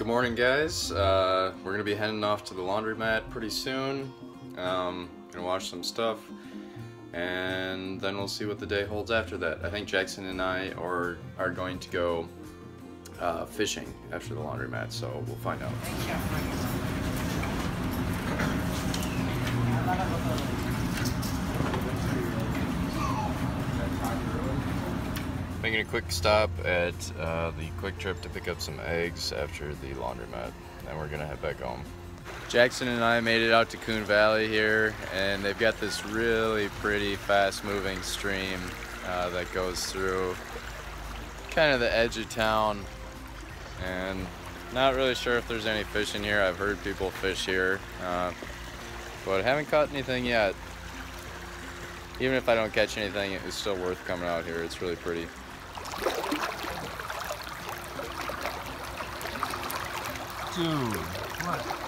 Good morning, guys. We're gonna be heading off to the laundromat pretty soon. Gonna wash some stuff, and then we'll see what the day holds after that. I think Jackson and I are going to go fishing after the laundromat, so we'll find out. Making a quick stop at the Quick Trip to pick up some eggs after the laundromat. Then we're gonna head back home. Jackson and I made it out to Coon Valley here, and they've got this really pretty fast-moving stream that goes through kind of the edge of town. And not really sure if there's any fish in here. I've heard people fish here, but haven't caught anything yet. Even if I don't catch anything, it's still worth coming out here. It's really pretty. Dude, what?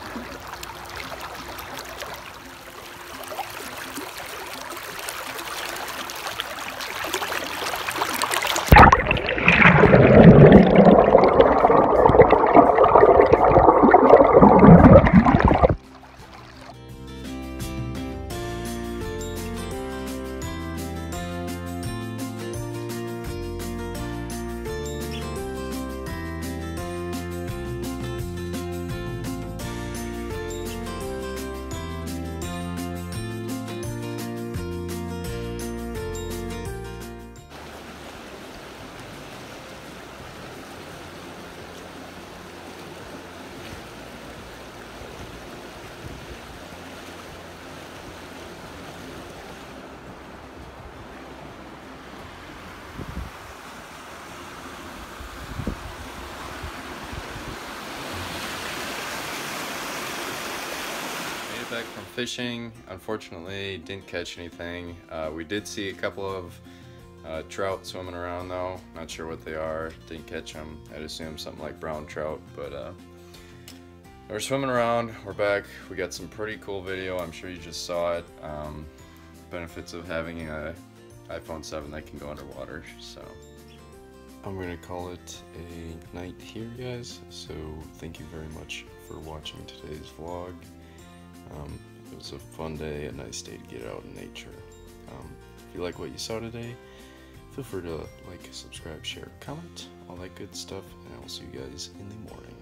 Back from fishing. Unfortunately, didn't catch anything. We did see a couple of trout swimming around though. Not sure what they are. Didn't catch them. I'd assume something like brown trout, but we're swimming around. We're back. We got some pretty cool video. I'm sure you just saw it. Benefits of having a iPhone 7 that can go underwater. So I'm gonna call it a night here, guys. So thank you very much for watching today's vlog. It was a fun day, a nice day to get out in nature. If you like what you saw today, feel free to like, subscribe, share, comment, all that good stuff, and I will see you guys in the morning.